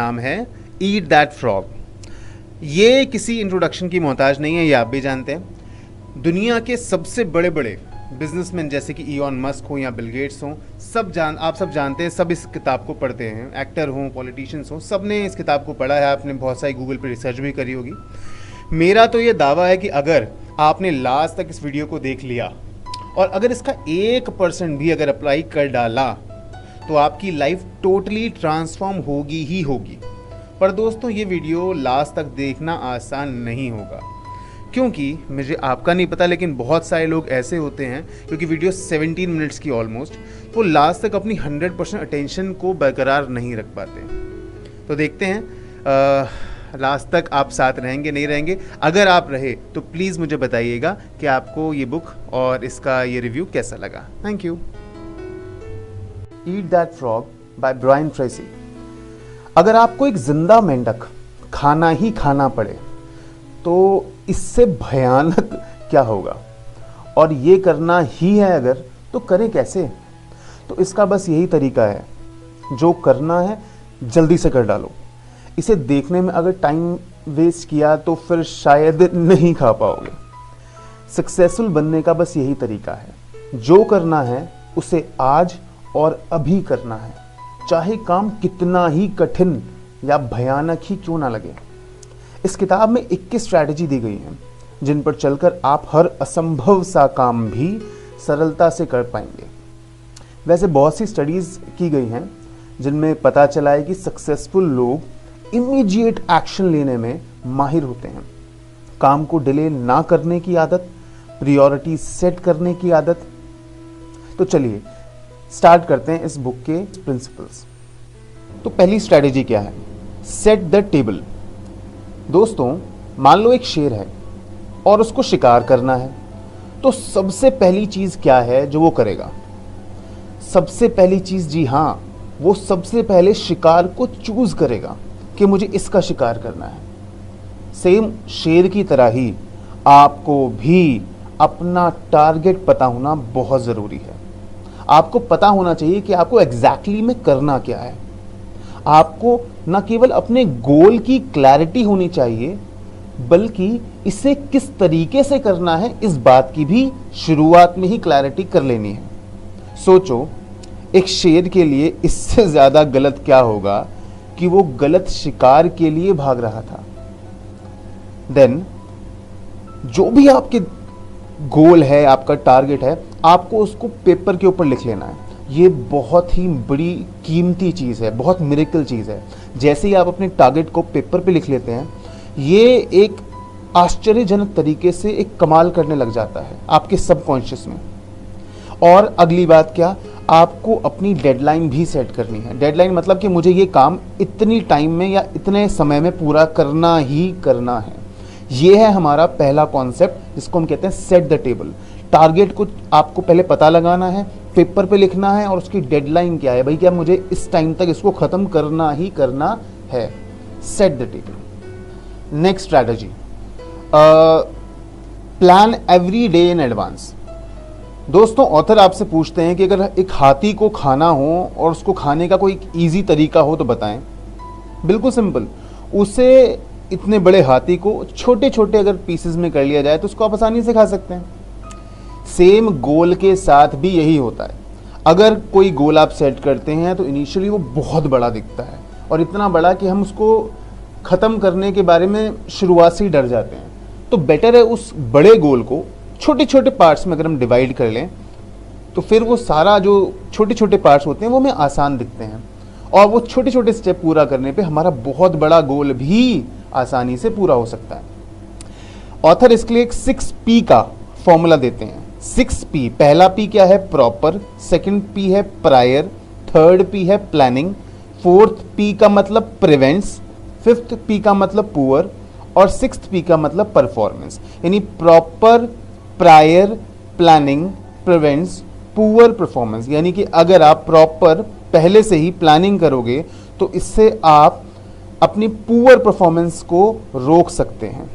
नाम है ईट that frog. ये किसी इंट्रोडक्शन की मोहताज नहीं है, ये आप भी जानते हैं। दुनिया के सबसे बड़े बड़े बिजनेसमैन जैसे कि इलॉन मस्क हो या बिल गेट्स हों, आप सब जानते हैं, सब इस किताब को पढ़ते हैं। एक्टर हों, पॉलिटिशियंस हों, सब ने इस किताब को पढ़ा है। आपने बहुत सारी गूगल पर रिसर्च भी करी होगी। मेरा तो ये दावा है कि अगर आपने लास्ट तक इस वीडियो को देख लिया और अगर इसका 1% भी अगर अप्लाई कर डाला तो आपकी लाइफ टोटली ट्रांसफॉर्म होगी ही होगी। पर दोस्तों, ये वीडियो लास्ट तक देखना आसान नहीं होगा, क्योंकि मुझे आपका नहीं पता लेकिन बहुत सारे लोग ऐसे होते हैं, क्योंकि वीडियो 17 मिनट्स की ऑलमोस्ट, वो लास्ट तक अपनी 100% अटेंशन को बरकरार नहीं रख पाते। तो देखते हैं लास्ट तक आप साथ रहेंगे नहीं रहेंगे। अगर आप रहे तो प्लीज़ मुझे बताइएगा कि आपको ये बुक और इसका ये रिव्यू कैसा लगा। Thank you. Eat that frog by Brian Tracy. अगर आपको एक जिंदा मेंढक खाना ही खाना पड़े तो इससे भयानक क्या होगा, और ये करना ही है अगर, तो करें कैसे? तो इसका बस यही तरीका है, जो करना है जल्दी से कर डालो। इसे देखने में अगर टाइम वेस्ट किया तो फिर शायद नहीं खा पाओगे। सक्सेसफुल बनने का बस यही तरीका है, जो करना है उसे आज और अभी करना है, चाहे काम कितना ही कठिन या भयानक ही क्यों ना लगे। इस किताब में 21 स्ट्रैटेजी दी गई हैं जिन पर चलकर आप हर असंभव सा काम भी सरलता से कर पाएंगे। वैसे बहुत सी स्टडीज की गई हैं जिनमें पता चला है कि सक्सेसफुल लोग इमीडिएट एक्शन लेने में माहिर होते हैं। काम को डिले ना करने की आदत, प्रायोरिटी सेट करने की आदत। तो चलिए स्टार्ट करते हैं इस बुक के प्रिंसिपल्स। तो पहली स्ट्रैटेजी क्या है? Set the table. दोस्तों, मान लो एक शेर है और उसको शिकार करना है, तो सबसे पहली चीज क्या है जो वो करेगा? सबसे पहली चीज, जी हाँ, वो सबसे पहले शिकार को चूज करेगा कि मुझे इसका शिकार करना है। सेम शेर की तरह ही आपको भी अपना टारगेट पता होना बहुत जरूरी है। आपको पता होना चाहिए कि आपको एग्जैक्टली में करना क्या है। आपको न केवल अपने गोल की क्लैरिटी होनी चाहिए, बल्कि इसे किस तरीके से करना है इस बात की भी शुरुआत में ही क्लैरिटी कर लेनी है। सोचो, एक शेर के लिए इससे ज्यादा गलत क्या होगा कि वो गलत शिकार के लिए भाग रहा था। देन जो भी आपके गोल है, आपका टारगेट है, आपको उसको पेपर के ऊपर लिख लेना है। ये बहुत ही बड़ी कीमती चीज़ है, बहुत मिरेकल चीज़ है। जैसे ही आप अपने टारगेट को पेपर पे लिख लेते हैं, ये एक आश्चर्यजनक तरीके से एक कमाल करने लग जाता है आपके सबकॉन्शियस में। और अगली बात क्या, आपको अपनी डेडलाइन भी सेट करनी है। डेडलाइन मतलब कि मुझे ये काम इतनी टाइम में या इतने समय में पूरा करना ही करना है। ये है हमारा पहला कॉन्सेप्ट, जिसको हम कहते हैं सेट द टेबल। टारगेट को आपको पहले पता लगाना है, पेपर पे लिखना है, और उसकी डेडलाइन क्या है, भाई क्या मुझे इस टाइम तक इसको खत्म करना ही करना है। Set the table. Next strategy, plan every day in advance. दोस्तों, ऑथर आपसे पूछते हैं कि अगर एक हाथी को खाना हो और उसको खाने का कोई इजी तरीका हो तो बताएं। बिल्कुल सिंपल, उसे इतने बड़े हाथी को छोटे छोटे अगर पीसेस में कर लिया जाए तो उसको आप आसानी से खा सकते हैं। सेम गोल के साथ भी यही होता है। अगर कोई गोल आप सेट करते हैं तो इनिशियली वो बहुत बड़ा दिखता है, और इतना बड़ा कि हम उसको ख़त्म करने के बारे में शुरुआत से ही डर जाते हैं। तो बेटर है उस बड़े गोल को छोटे छोटे पार्ट्स में अगर हम डिवाइड कर लें, तो फिर वो सारा जो छोटे छोटे पार्ट्स होते हैं वो हमें आसान दिखते हैं, और वो छोटे छोटे स्टेप पूरा करने पे हमारा बहुत बड़ा गोल भी आसानी से पूरा हो सकता है। ऑथर इसके लिए एक 6P का फॉर्मूला देते हैं। 6P, पहला P क्या है? प्रॉपर। सेकंड P है प्रायर। थर्ड P है प्लानिंग। फोर्थ P का मतलब प्रिवेंट्स। फिफ्थ P का मतलब पुअर, और सिक्स्थ P का मतलब परफॉर्मेंस। यानी proper, prior, planning, prevents, poor, performance. यानी कि अगर आप प्रॉपर पहले से ही प्लानिंग करोगे तो इससे आप अपनी पुअर परफॉर्मेंस को रोक सकते हैं।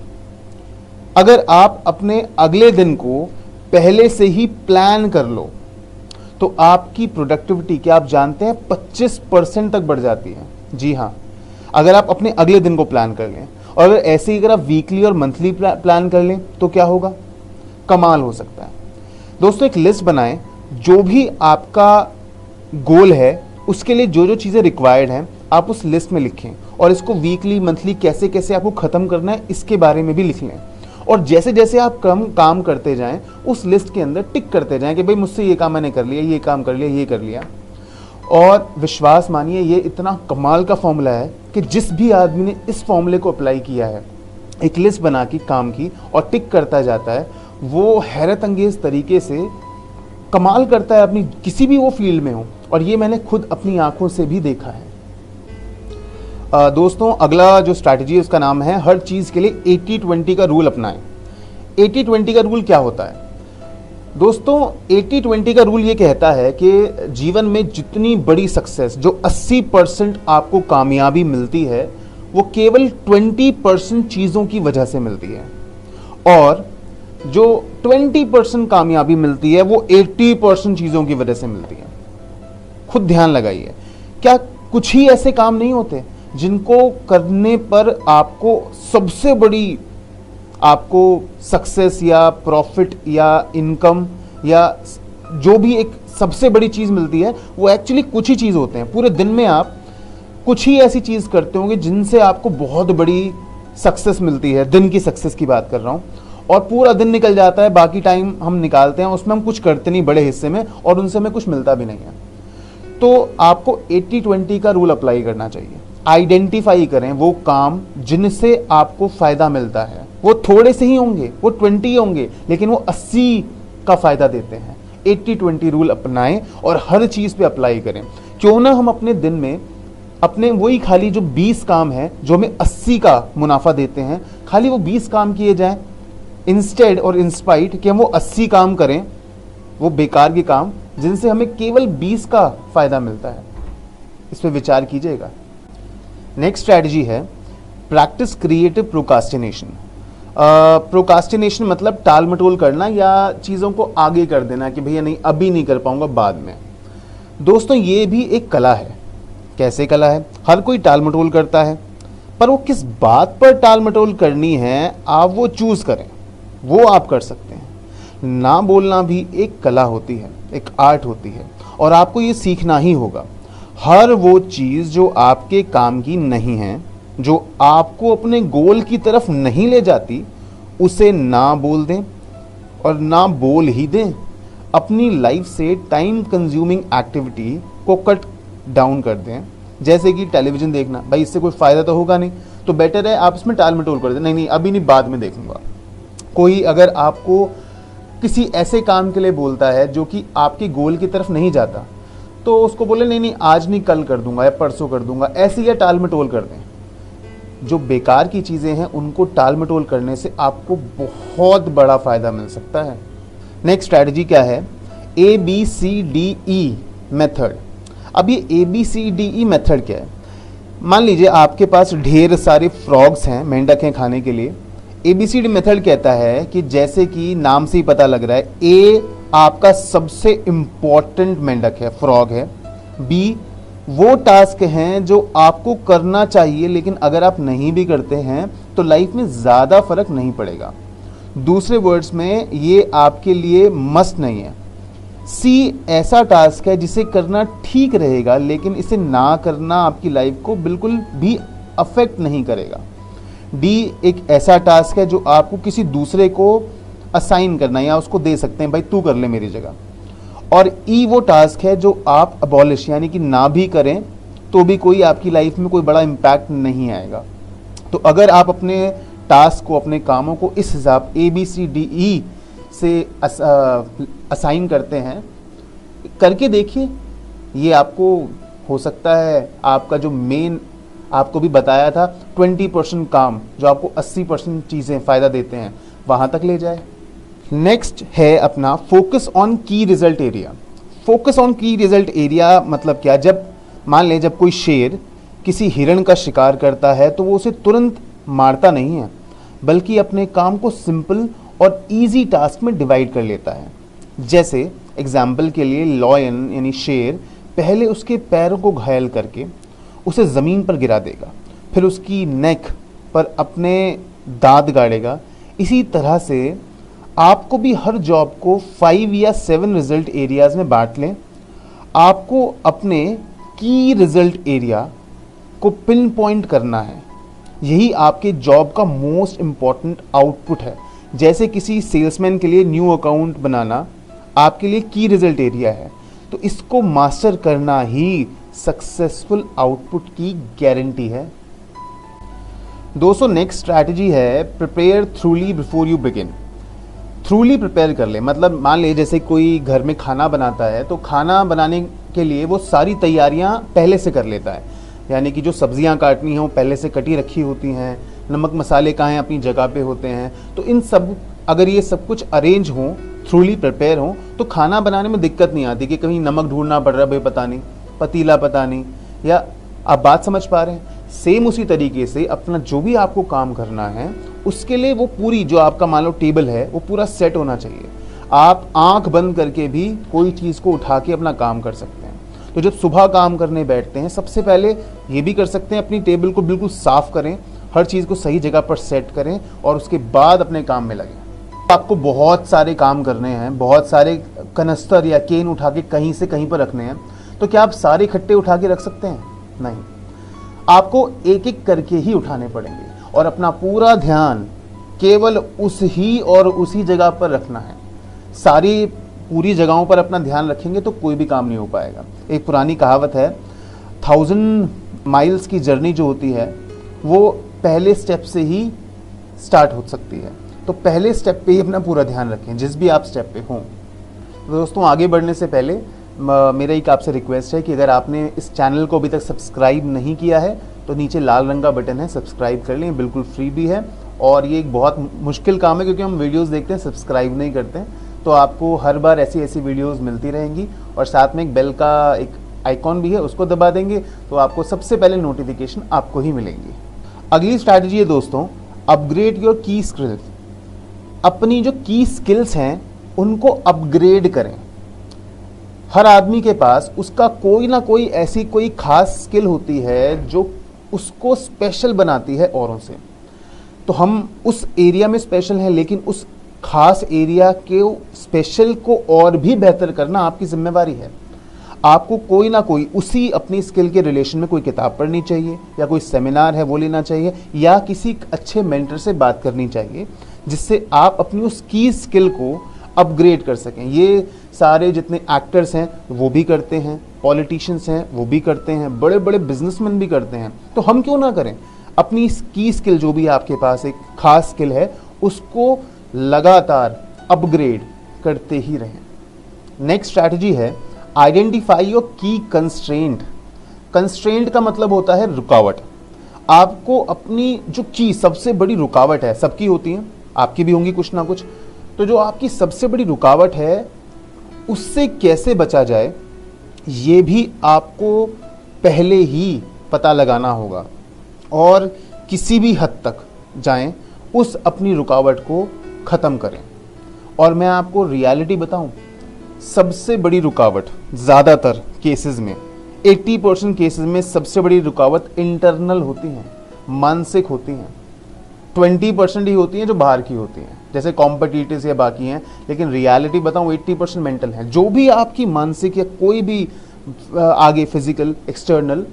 अगर आप अपने अगले दिन को पहले से ही प्लान कर लो तो आपकी प्रोडक्टिविटी, क्या आप जानते हैं, 25% तक बढ़ जाती है। जी हाँ, अगर आप अपने अगले दिन को प्लान कर लें, और अगर ऐसे ही अगर आप वीकली और मंथली प्लान कर लें तो क्या होगा, कमाल हो सकता है। दोस्तों एक लिस्ट बनाएं, जो भी आपका गोल है उसके लिए जो जो चीज़ें रिक्वायर्ड हैं आप उस लिस्ट में लिखें, और इसको वीकली मंथली कैसे कैसे आपको ख़त्म करना है इसके बारे में भी लिख लें। और जैसे जैसे आप काम करते जाएं उस लिस्ट के अंदर टिक करते जाएं कि भाई मुझसे ये काम मैंने कर लिया, ये काम कर लिया, ये कर लिया। और विश्वास मानिए ये इतना कमाल का फॉर्मूला है कि जिस भी आदमी ने इस फॉर्मूले को अप्लाई किया है, एक लिस्ट बना के काम की और टिक करता जाता है, वो हैरत अंगेज तरीके से कमाल करता है अपनी किसी भी वो फील्ड में हो। और ये मैंने खुद अपनी आंखों से भी देखा है। दोस्तों अगला जो स्ट्रैटेजी है उसका नाम है हर चीज़ के लिए 80-20 का रूल अपनाएं। 80-20 का रूल क्या होता है दोस्तों? 80-20 का रूल ये कहता है कि जीवन में जितनी बड़ी सक्सेस, जो 80% आपको कामयाबी मिलती है, वो केवल 20% चीज़ों की वजह से मिलती है, और जो 20% कामयाबी मिलती है वो 80% चीज़ों की वजह से मिलती है। खुद ध्यान लगाइए, क्या कुछ ही ऐसे काम नहीं होते जिनको करने पर आपको सबसे बड़ी आपको सक्सेस या प्रॉफिट या इनकम या जो भी एक सबसे बड़ी चीज़ मिलती है, वो एक्चुअली कुछ ही चीज़ होते हैं। पूरे दिन में आप कुछ ही ऐसी चीज़ करते होंगे जिनसे आपको बहुत बड़ी सक्सेस मिलती है, दिन की सक्सेस की बात कर रहा हूँ। और पूरा दिन निकल जाता है, बाकी टाइम हम निकालते हैं उसमें हम कुछ करते नहीं बड़े हिस्से में, और उनसे हमें कुछ मिलता भी नहीं है। तो आपको 80-20 का रूल अप्लाई करना चाहिए। आइडेंटिफाई करें वो काम जिनसे आपको फायदा मिलता है। वो थोड़े से ही होंगे, वो 20 होंगे, लेकिन वो 80 का फायदा देते हैं। 80-20 रूल अपनाएं और हर चीज पे अप्लाई करें। क्यों ना हम अपने दिन में अपने वही खाली जो 20 काम है जो हमें 80 का मुनाफा देते हैं, खाली वो 20 काम किए जाएं, इंस्टेड और इंस्पाइट कि हम वो 80 काम करें, वो बेकार के काम जिनसे हमें केवल 20 का फायदा मिलता है। इस पर विचार कीजिएगा। नेक्स्ट स्ट्रैटेजी है प्रैक्टिस क्रिएटिव प्रोकास्टिनेशन। प्रोकास्टिनेशन मतलब टाल मटोल करना या चीज़ों को आगे कर देना कि भैया नहीं अभी नहीं कर पाऊंगा, बाद में। दोस्तों ये भी एक कला है। कैसे कला है? हर कोई टाल मटोल करता है, पर वो किस बात पर टाल मटोल करनी है आप वो चूज करें, वो आप कर सकते हैं। ना बोलना भी एक कला होती है, एक आर्ट होती है, और आपको ये सीखना ही होगा। हर वो चीज़ जो आपके काम की नहीं है, जो आपको अपने गोल की तरफ नहीं ले जाती, उसे ना बोल दें और ना बोल ही दें। अपनी लाइफ से टाइम कंज्यूमिंग एक्टिविटी को कट डाउन कर दें। जैसे कि टेलीविज़न देखना, भाई इससे कोई फ़ायदा तो होगा नहीं, तो बेटर है आप इसमें टाल मटोल कर दें, नहीं अभी नहीं, बाद में देखूंगा। कोई अगर आपको किसी ऐसे काम के लिए बोलता है जो कि आपके गोल की तरफ नहीं जाता, तो उसको बोले नहीं आज नहीं कल कर दूंगा या परसों कर दूंगा, ऐसे या टाल मटोल कर दें। जो बेकार की चीज़ें हैं उनको टाल मटोल करने से आपको बहुत बड़ा फ़ायदा मिल सकता है। नेक्स्ट स्ट्रैटेजी क्या है? ABCDE method. अब ये ABCDE मेथड क्या है? मान लीजिए आपके पास ढेर सारे फ्रॉग्स हैं, मेंढक हैं खाने के लिए। ABCD मेथड कहता है कि जैसे कि नाम से ही पता लग रहा है, A आपका सबसे इम्पॉर्टेंट मेंढक है, फ्रॉग है। B वो टास्क हैं जो आपको करना चाहिए, लेकिन अगर आप नहीं भी करते हैं तो लाइफ में ज़्यादा फर्क नहीं पड़ेगा। दूसरे वर्ड्स में ये आपके लिए मस्ट नहीं है। C ऐसा टास्क है जिसे करना ठीक रहेगा, लेकिन इसे ना करना आपकी लाइफ को बिल्कुल भी अफेक्ट नहीं करेगा। D एक ऐसा टास्क है जो आपको किसी दूसरे को असाइन करना या उसको दे सकते हैं, भाई तू कर ले मेरी जगह। और E वो टास्क है जो आप अबॉलिश यानी कि ना भी करें तो भी कोई आपकी लाइफ में कोई बड़ा इम्पैक्ट नहीं आएगा। तो अगर आप अपने टास्क को, अपने कामों को इस हिसाब ABCDE से असाइन करते हैं, करके देखिए। ये आपको हो सकता है आपका जो मेन आपको भी बताया था 20% काम जो आपको 80% चीज़ें फ़ायदा देते हैं वहाँ तक ले जाए। नेक्स्ट है अपना फोकस ऑन की रिजल्ट एरिया। फोकस ऑन की रिजल्ट एरिया मतलब क्या? जब मान लें जब कोई शेर किसी हिरण का शिकार करता है तो वो उसे तुरंत मारता नहीं है, बल्कि अपने काम को सिंपल और इजी टास्क में डिवाइड कर लेता है। जैसे एग्जाम्पल के लिए लॉयन यानी शेर पहले उसके पैरों को घायल करके उसे ज़मीन पर गिरा देगा, फिर उसकी नेक पर अपने दांत गाड़ेगा, इसी तरह से आपको भी हर जॉब को 5 या 7 रिजल्ट एरियाज में बांट लें। आपको अपने की रिजल्ट एरिया को पिन पॉइंट करना है, यही आपके जॉब का मोस्ट इम्पॉर्टेंट आउटपुट है। जैसे किसी सेल्समैन के लिए न्यू अकाउंट बनाना आपके लिए की रिजल्ट एरिया है, तो इसको मास्टर करना ही सक्सेसफुल आउटपुट की गारंटी है। दोस्तों, नेक्स्ट स्ट्रैटेजी है prepare थ्रूली before you begin. थ्रूली prepare कर ले, मतलब मान ले जैसे कोई घर में खाना बनाता है, तो खाना बनाने के लिए वो सारी तैयारियां पहले से कर लेता है, यानी कि जो सब्जियां काटनी हैं वो पहले से कटी रखी होती हैं, नमक मसाले कहाँ हैं अपनी जगह पे होते हैं। तो इन सब, अगर ये सब कुछ अरेंज हो, थ्रूली प्रिपेयर हो, तो खाना बनाने में दिक्कत नहीं आती कि कहीं नमक ढूंढना पड़ रहा है, भाई पता नहीं, पतीला पता नहीं, या आप बात समझ पा रहे हैं। सेम उसी तरीके से अपना जो भी आपको काम करना है उसके लिए वो पूरी जो आपका मान लो टेबल है वो पूरा सेट होना चाहिए। आप आंख बंद करके भी कोई चीज़ को उठा के अपना काम कर सकते हैं। तो जब सुबह काम करने बैठते हैं, सबसे पहले ये भी कर सकते हैं, अपनी टेबल को बिल्कुल साफ करें, हर चीज़ को सही जगह पर सेट करें और उसके बाद अपने काम में लगें। आपको बहुत सारे काम करने हैं, बहुत सारे कनस्तर या केन उठा के कहीं से कहीं पर रखने हैं, तो क्या आप सारे इकट्ठे उठा के रख सकते हैं? नहीं, आपको एक एक करके ही उठाने पड़ेंगे और अपना पूरा ध्यान केवल उसी जगह पर रखना है। सारी पूरी जगहों पर अपना ध्यान रखेंगे तो कोई भी काम नहीं हो पाएगा। एक पुरानी कहावत है, 1000 माइल्स की जर्नी जो होती है वो पहले स्टेप से ही स्टार्ट हो सकती है। तो पहले स्टेप पे ही अपना पूरा ध्यान रखें, जिस भी आप स्टेप पे हों। दोस्तों, आगे बढ़ने से पहले मेरा एक आपसे रिक्वेस्ट है कि अगर आपने इस चैनल को अभी तक सब्सक्राइब नहीं किया है तो नीचे लाल रंग का बटन है, सब्सक्राइब कर लें, बिल्कुल फ्री भी है। और ये एक बहुत मुश्किल काम है क्योंकि हम वीडियोस देखते हैं, सब्सक्राइब नहीं करते हैं। तो आपको हर बार ऐसी वीडियोस मिलती रहेंगी और साथ में एक बेल का एक आइकॉन भी है, उसको दबा देंगे तो आपको सबसे पहले नोटिफिकेशन आपको ही मिलेंगी। अगली स्ट्रैटेजी है दोस्तों, अपग्रेड योर की स्किल्स। अपनी जो की स्किल्स हैं उनको अपग्रेड करें। हर आदमी के पास उसका कोई ना कोई ऐसी कोई खास स्किल होती है जो उसको स्पेशल बनाती है औरों से। तो हम उस एरिया में स्पेशल हैं, लेकिन उस खास एरिया के स्पेशल को और भी बेहतर करना आपकी जिम्मेवारी है। आपको कोई ना कोई उसी अपनी स्किल के रिलेशन में कोई किताब पढ़नी चाहिए, या कोई सेमिनार है वो लेना चाहिए, या किसी अच्छे मेंटर से बात करनी चाहिए, जिससे आप अपनी उस की स्किल को अपग्रेड कर सकें। ये सारे जितने एक्टर्स हैं वो भी करते हैं, पॉलिटिशियंस हैं वो भी करते हैं, बड़े बड़े बिजनेसमैन भी करते हैं। तो हम क्यों ना करें? अपनी की स्किल जो भी आपके पास एक खास स्किल है उसको लगातार अपग्रेड करते ही रहें। नेक्स्ट स्ट्रैटेजी है आइडेंटिफाई योर की कंस्ट्रेंट। कंस्ट्रेंट का मतलब होता है रुकावट। आपको अपनी जो की सबसे बड़ी रुकावट है, सबकी होती है, आपकी भी होंगी कुछ ना कुछ, तो जो आपकी सबसे बड़ी रुकावट है उससे कैसे बचा जाए ये भी आपको पहले ही पता लगाना होगा और किसी भी हद तक जाएं, उस अपनी रुकावट को ख़त्म करें। और मैं आपको रियलिटी बताऊं, सबसे बड़ी रुकावट ज़्यादातर केसेस में 80% केसेस में सबसे बड़ी रुकावट इंटरनल होती हैं, मानसिक होती हैं। 20% ही होती हैं जो बाहर की होती हैं, जैसे कॉम्पिटिटिव्स या बाकी हैं। लेकिन रियलिटी बताऊं 80% मेंटल है। जो भी आपकी मानसिक या कोई भी आगे फिजिकल एक्सटर्नल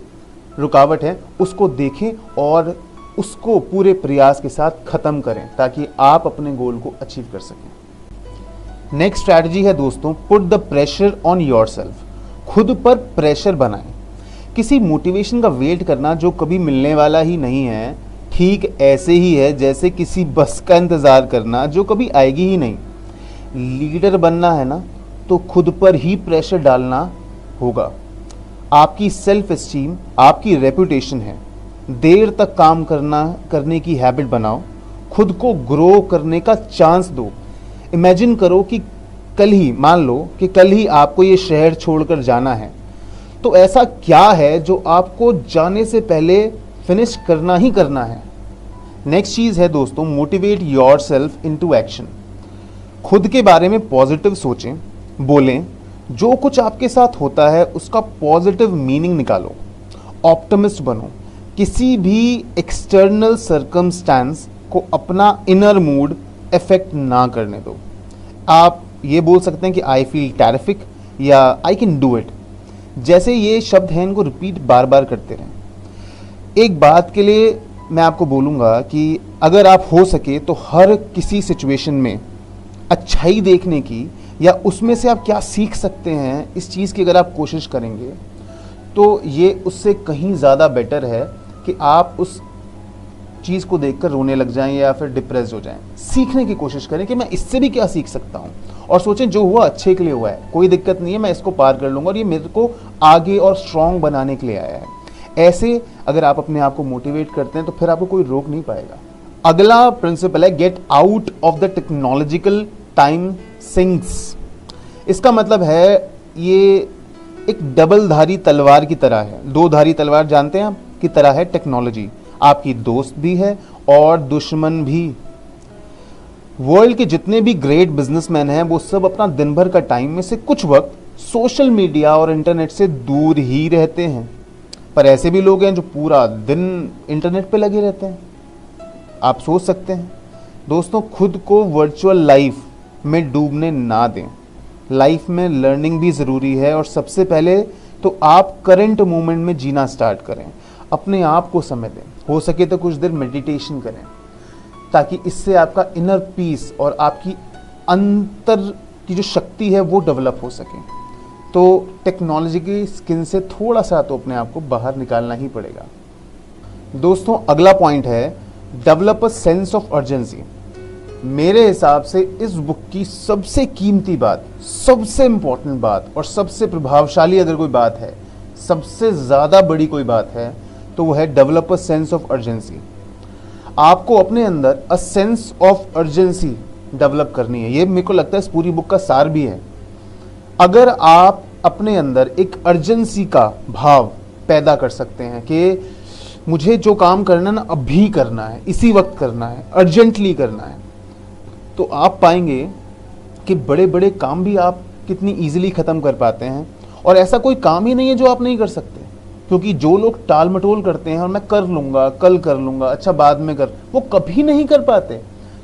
रुकावट है उसको देखें और उसको पूरे प्रयास के साथ ख़त्म करें ताकि आप अपने गोल को अचीव कर सकें। नेक्स्ट स्ट्रैटेजी है दोस्तों, put the pressure on yourself. खुद पर प्रेशर बनाएं। किसी मोटिवेशन का वेट करना जो कभी मिलने वाला ही नहीं है, ठीक ऐसे ही है जैसे किसी बस का इंतज़ार करना जो कभी आएगी ही नहीं। लीडर बनना है ना तो खुद पर ही प्रेशर डालना होगा। आपकी सेल्फ एस्टीम आपकी रेपुटेशन है। देर तक काम करने की हैबिट बनाओ। खुद को ग्रो करने का चांस दो। इमेजिन करो कि कल ही, मान लो कि कल ही आपको ये शहर छोड़कर जाना है, तो ऐसा क्या है जो आपको जाने से पहले फिनिश करना ही करना है। नेक्स्ट चीज़ है दोस्तों, मोटिवेट योरसेल्फ इनटू एक्शन। खुद के बारे में पॉजिटिव सोचें, बोलें। जो कुछ आपके साथ होता है उसका पॉजिटिव मीनिंग निकालो। ऑप्टिमिस्ट बनो किसी भी एक्सटर्नल सर्कमस्टांस को अपना इनर मूड इफेक्ट ना करने दो। आप ये बोल सकते हैं कि आई फील टेरिफिक या आई कैन डू इट, जैसे ये शब्द हैं इनको रिपीट बार बार करते रहें। एक बात के लिए मैं आपको बोलूँगा कि अगर आप हो सके तो हर किसी सिचुएशन में अच्छाई देखने की या उसमें से आप क्या सीख सकते हैं इस चीज़ की अगर आप कोशिश करेंगे तो ये उससे कहीं ज़्यादा बेटर है कि आप उस चीज़ को देखकर रोने लग जाएं या फिर डिप्रेस हो जाएं। सीखने की कोशिश करें कि मैं इससे भी क्या सीख सकता हूं, और सोचें जो हुआ अच्छे के लिए हुआ है, कोई दिक्कत नहीं है, मैं इसको पार कर लूँगा और ये मेरे को आगे और स्ट्रॉन्ग बनाने के लिए आया है। ऐसे अगर आप अपने आप को मोटिवेट करते हैं तो फिर आपको कोई रोक नहीं पाएगा। अगला प्रिंसिपल है get out of the technological time sinks. इसका मतलब है ये एक डबल धारी तलवार की तरह है। दो धारी तलवार जानते हैं आप की तरह है टेक्नोलॉजी, आपकी दोस्त भी है और दुश्मन भी। वर्ल्ड के जितने भी ग्रेट बिजनेसमैन हैं वो सब अपना दिन भर का टाइम में से कुछ वक्त सोशल मीडिया और इंटरनेट से दूर ही रहते हैं, पर ऐसे भी लोग हैं जो पूरा दिन इंटरनेट पे लगे रहते हैं। आप सोच सकते हैं दोस्तों, खुद को वर्चुअल लाइफ में डूबने ना दें। लाइफ में लर्निंग भी ज़रूरी है और सबसे पहले तो आप करंट मोमेंट में जीना स्टार्ट करें, अपने आप को समय दें, हो सके तो कुछ देर मेडिटेशन करें ताकि इससे आपका इनर पीस और आपकी अंतर की जो शक्ति है वो डेवलप हो सके। तो टेक्नोलॉजी की स्किन से थोड़ा सा तो अपने आप को बाहर निकालना ही पड़ेगा। दोस्तों अगला पॉइंट है develop a sense of urgency. मेरे हिसाब से इस बुक की सबसे कीमती बात, सबसे इंपॉर्टेंट बात और सबसे प्रभावशाली अगर कोई बात है, सबसे ज़्यादा बड़ी कोई बात है तो वो है develop a sense of urgency. आपको अपने अंदर a sense of urgency develop करनी है। ये मेरे को लगता है इस पूरी बुक का सार भी है। अगर आप अपने अंदर एक अर्जेंसी का भाव पैदा कर सकते हैं कि मुझे जो काम करना ना अभी करना है, इसी वक्त करना है, अर्जेंटली करना है, तो आप पाएंगे कि बड़े बड़े काम भी आप कितनी इजीली ख़त्म कर पाते हैं। और ऐसा कोई काम ही नहीं है जो आप नहीं कर सकते, क्योंकि जो लोग टाल मटोल करते हैं और मैं कर लूँगा, कल कर लूँगा, अच्छा बाद में कर, वो कभी नहीं कर पाते।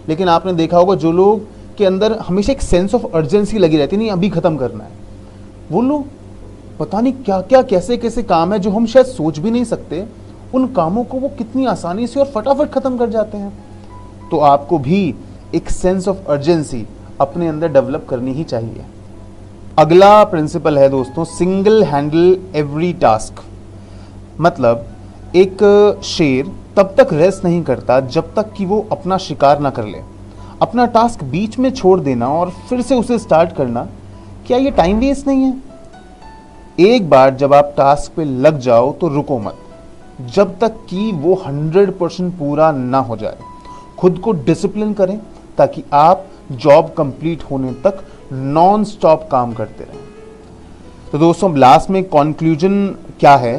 लेकिन आपने देखा होगा जो लोग के अंदर हमेशा एक सेंस ऑफ अर्जेंसी लगी रहती, नहीं अभी ख़त्म करना है, वो लोग पता नहीं क्या क्या कैसे कैसे काम है जो हम शायद सोच भी नहीं सकते, उन कामों को वो कितनी आसानी से और फटाफट ख़त्म कर जाते हैं। तो आपको भी एक सेंस ऑफ अर्जेंसी अपने अंदर डेवलप करनी ही चाहिए। अगला प्रिंसिपल है दोस्तों सिंगल हैंडल एवरी टास्क। मतलब एक शेर तब तक रेस्ट नहीं करता जब तक कि वो अपना शिकार ना कर ले। अपना टास्क बीच में छोड़ देना और फिर से उसे स्टार्ट करना, क्या ये टाइम वेस्ट नहीं है? एक बार जब आप टास्क पे लग जाओ तो रुको मत जब तक कि वो 100% पूरा ना हो जाए। खुद को डिसिप्लिन करें ताकि आप जॉब कंप्लीट होने तक नॉन स्टॉप काम करते रहें। तो दोस्तों लास्ट में कंक्लूजन क्या है